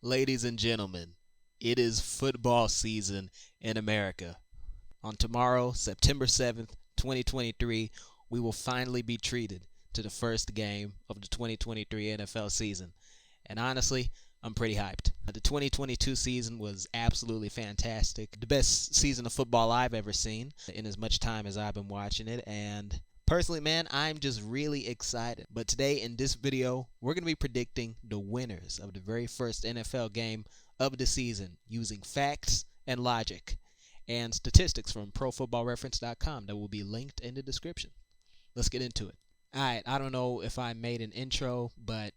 Ladies and gentlemen, it is football season in America. On tomorrow, September 7th, 2023, we will finally be treated to the first game of the 2023 NFL season. And honestly, I'm pretty hyped. The 2022 season was absolutely fantastic. The best season of football I've ever seen in as much time as I've been watching it. And personally, man, I'm just really excited. But today in this video, we're going to be predicting the winners of the very first NFL game of the season using facts and logic and statistics from ProFootballReference.com that will be linked in the description. Let's get into it. All right, I don't know if I made an intro, but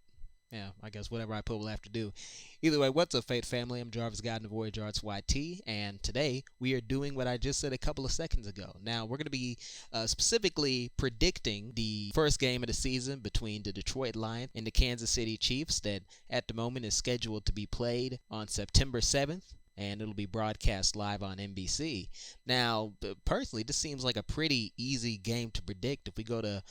yeah, I guess whatever I put will have to do. Either way, what's up, VAYT family? I'm Jarvis God and Voyage Arts YT, and today we are doing what I just said a couple of seconds ago. Now, we're going to be specifically predicting the first game of the season between the Detroit Lions and the Kansas City Chiefs that at the moment is scheduled to be played on September 7th. And it'll be broadcast live on NBC. Now, personally, this seems like a pretty easy game to predict. If we go to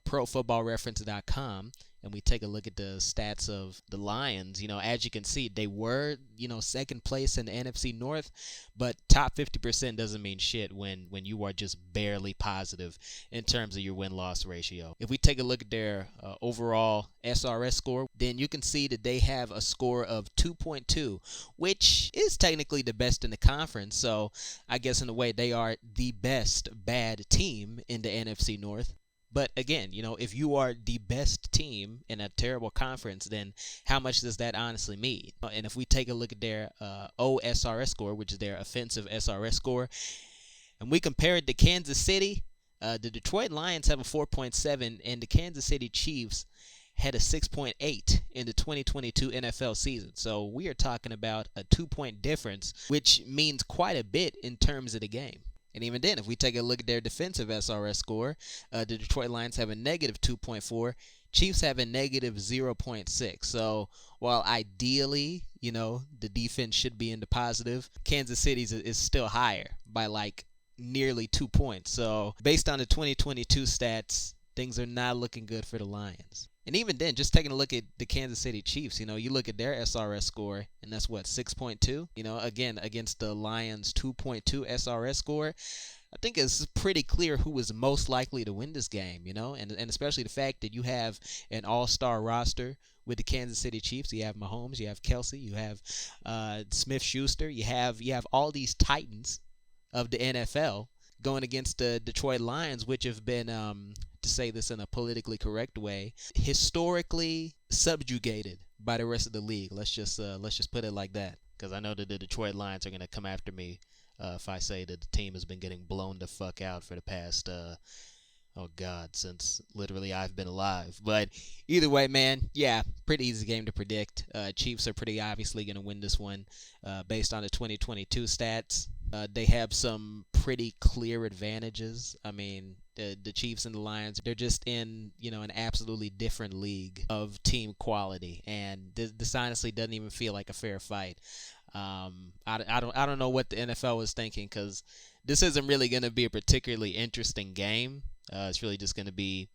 ProFootballReference.com and we take a look at the stats of the Lions, as you can see, they were, second place in the NFC North, but top 50% doesn't mean shit when you are just barely positive in terms of your win-loss ratio. If we take a look at their overall SRS score, then you can see that they have a score of 2.2, which is technically the best in the conference. So I guess in a way they are the best bad team in the NFC North. But again, if you are the best team in a terrible conference, then how much does that honestly mean? And if we take a look at their OSRS score, which is their offensive SRS score, and we compare it to Kansas City, the Detroit Lions have a 4.7, and the Kansas City Chiefs had a 6.8 in the 2022 NFL season. So we are talking about a 2-point difference, which means quite a bit in terms of the game. And even then, if we take a look at their defensive SRS score, the Detroit Lions have a negative 2.4. Chiefs have a negative 0.6. So while ideally, the defense should be in the positive, Kansas City's is still higher by like nearly 2 points. So based on the 2022 stats, things are not looking good for the Lions. And even then, just taking a look at the Kansas City Chiefs, you look at their SRS score, and that's what, 6.2? Again, against the Lions' 2.2 SRS score, I think it's pretty clear who is most likely to win this game, and especially the fact that you have an all-star roster with the Kansas City Chiefs. You have Mahomes, you have Kelsey, you have Smith-Schuster, you have all these titans of the NFL going against the Detroit Lions, which have been, to say this in a politically correct way, historically subjugated by the rest of the league. Let's just put it like that, because I know that the Detroit Lions are going to come after me if I say that the team has been getting blown the fuck out for the past, since literally I've been alive. But either way, man, yeah, pretty easy game to predict. Chiefs are pretty obviously going to win this one based on the 2022 stats. They have some pretty clear advantages. I mean, the Chiefs and the Lions, they're just in, an absolutely different league of team quality. And this honestly doesn't even feel like a fair fight. I don't know what the NFL was thinking, because this isn't really going to be a particularly interesting game. It's really just going to be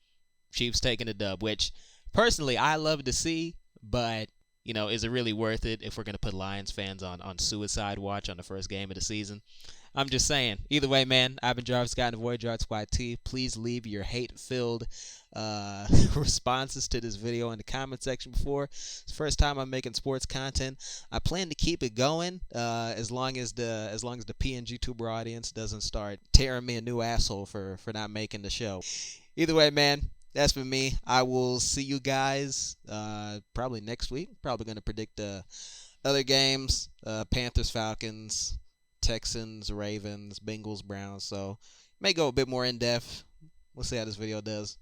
Chiefs taking a dub, which personally I love to see, but is it really worth it if we're going to put Lions fans on suicide watch on the first game of the season? I'm just saying. Either way, man, I've been Jarvis Scott and Voyage Arts YT. Please leave your hate-filled responses to this video in the comment section before. It's the first time I'm making sports content. I plan to keep it going as long as the PNGTuber audience doesn't start tearing me a new asshole for not making the show. Either way, man, that's for me. I will see you guys probably next week. Probably going to predict other games, Panthers, Falcons, Texans, Ravens, Bengals, Browns. So may go a bit more in depth. We'll see how this video does.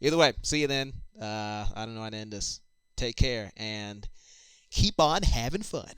Either way, see you then. I don't know how to end this. Take care and keep on having fun.